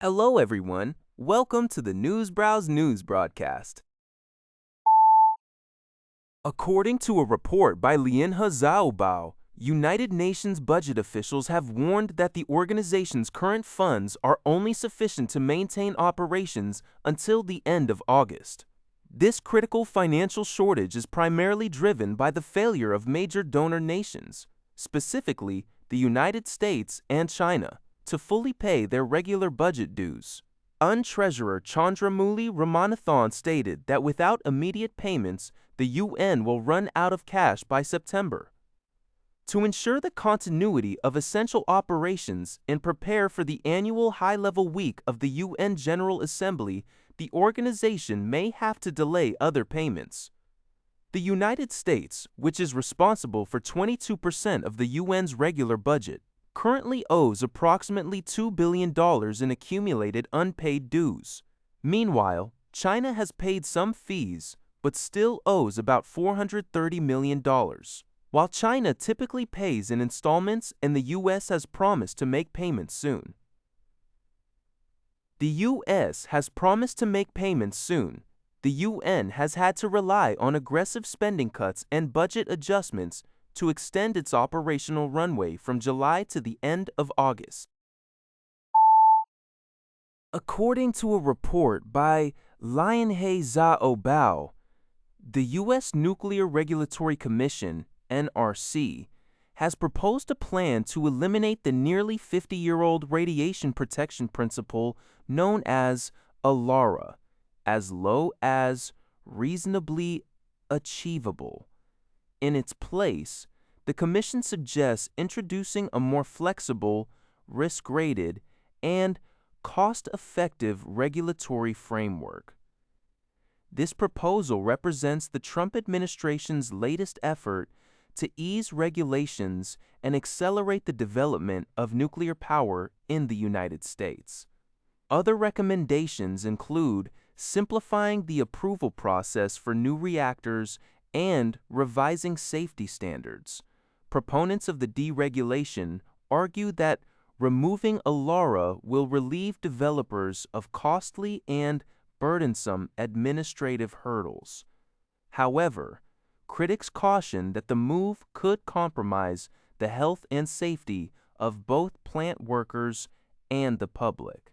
Hello, everyone. Welcome to the Browse News broadcast. According to a report by Lianhe Zhaobao, United Nations budget officials have warned that the organization's current funds are only sufficient to maintain operations until the end of August. This critical financial shortage is primarily driven by the failure of major donor nations, specifically the United States and China, to fully pay their regular budget dues. Treasurer Chandramouli Ramanathan stated that without immediate payments, the UN will run out of cash by September. To ensure the continuity of essential operations and prepare for the annual high-level week of the UN General Assembly, the organization may have to delay other payments. The United States, which is responsible for 22% of the UN's regular budget, currently owes approximately $2 billion in accumulated unpaid dues. Meanwhile, China has paid some fees, but still owes about $430 million. While China typically pays in installments and the U.S. has promised to make payments soon. The U.S. has promised to make payments soon. The UN has had to rely on aggressive spending cuts and budget adjustments to extend its operational runway from July to the end of August. According to a report by Lianhe Zhaobao, the U.S. Nuclear Regulatory Commission, NRC, has proposed a plan to eliminate the nearly 50-year-old radiation protection principle known as ALARA, as low as reasonably achievable. In its place, the Commission suggests introducing a more flexible, risk-rated, and cost-effective regulatory framework. This proposal represents the Trump administration's latest effort to ease regulations and accelerate the development of nuclear power in the United States. Other recommendations include simplifying the approval process for new reactors and revising safety standards. Proponents of the deregulation argue that removing ALARA will relieve developers of costly and burdensome administrative hurdles. However, critics caution that the move could compromise the health and safety of both plant workers and the public.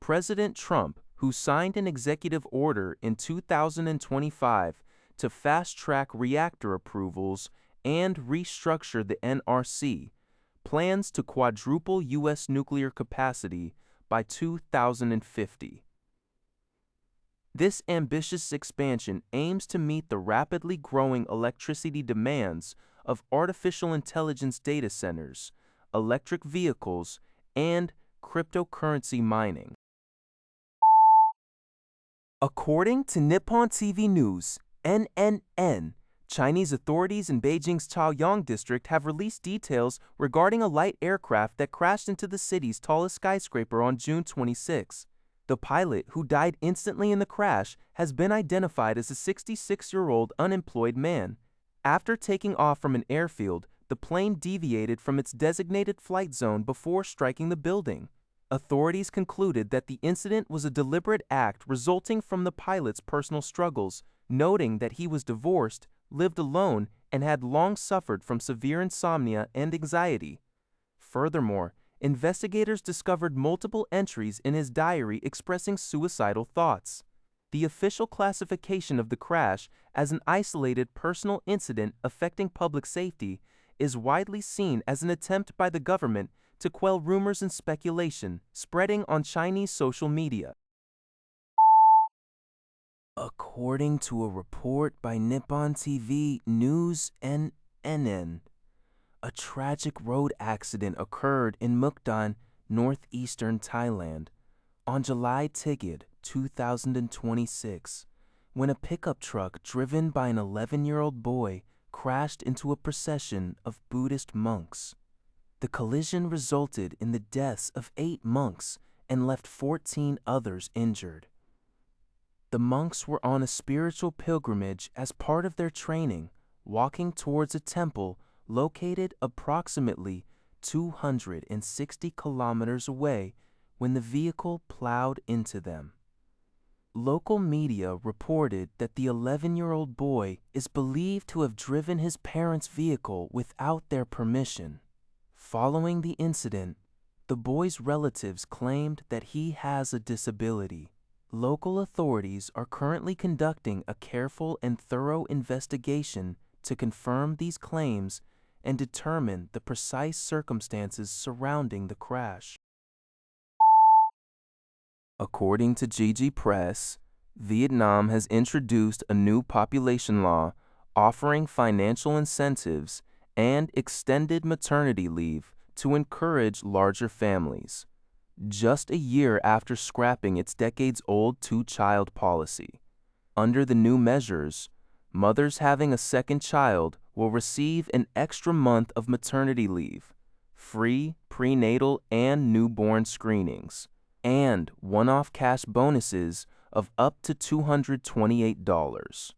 President Trump, who signed an executive order in 2025 to fast-track reactor approvals and restructure the NRC, plans to quadruple U.S. nuclear capacity by 2050. This ambitious expansion aims to meet the rapidly growing electricity demands of artificial intelligence data centers, electric vehicles, and cryptocurrency mining. According to Nippon TV News, NNN, Chinese authorities in Beijing's Chaoyang district have released details regarding a light aircraft that crashed into the city's tallest skyscraper on June 26. The pilot, who died instantly in the crash, has been identified as a 66-year-old unemployed man. After taking off from an airfield, the plane deviated from its designated flight zone before striking the building. Authorities concluded that the incident was a deliberate act resulting from the pilot's personal struggles, noting that he was divorced, lived alone, and had long suffered from severe insomnia and anxiety. Furthermore, investigators discovered multiple entries in his diary expressing suicidal thoughts. The official classification of the crash as an isolated personal incident affecting public safety is widely seen as an attempt by the government to quell rumors and speculation spreading on Chinese social media. According to a report by Nippon TV News NNN, a tragic road accident occurred in Mukden, northeastern Thailand, on July 2026, when a pickup truck driven by an 11-year-old boy crashed into a procession of Buddhist monks. The collision resulted in the deaths of 8 monks and left 14 others injured. The monks were on a spiritual pilgrimage as part of their training, walking towards a temple located approximately 260 kilometers away, when the vehicle plowed into them. Local media reported that the 11-year-old boy is believed to have driven his parents' vehicle without their permission. Following the incident, the boy's relatives claimed that he has a disability. Local authorities are currently conducting a careful and thorough investigation to confirm these claims and determine the precise circumstances surrounding the crash. According to Gigi Press, Vietnam has introduced a new population law offering financial incentives and extended maternity leave to encourage larger families, just a year after scrapping its decades-old two-child policy. Under the new measures, mothers having a second child will receive an extra month of maternity leave, free prenatal and newborn screenings, and one-off cash bonuses of up to $228.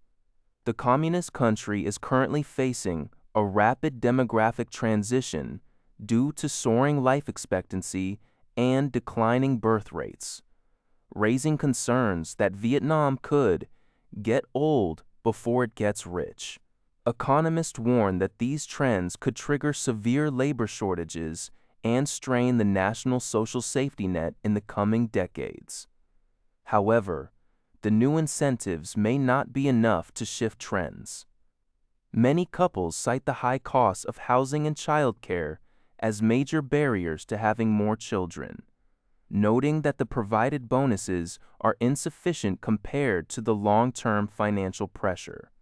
The communist country is currently facing a rapid demographic transition due to soaring life expectancy and declining birth rates, raising concerns that Vietnam could get old before it gets rich. Economists warn that these trends could trigger severe labor shortages and strain the national social safety net in the coming decades. However, the new incentives may not be enough to shift trends. Many couples cite the high costs of housing and childcare as major barriers to having more children, noting that the provided bonuses are insufficient compared to the long-term financial pressure.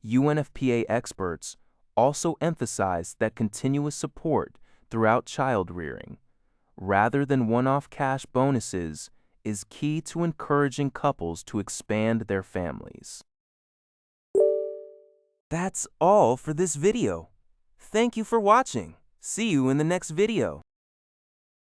UNFPA experts also emphasize that continuous support throughout child-rearing, rather than one-off cash bonuses, is key to encouraging couples to expand their families. That's all for this video. Thank you for watching. See you in the next video.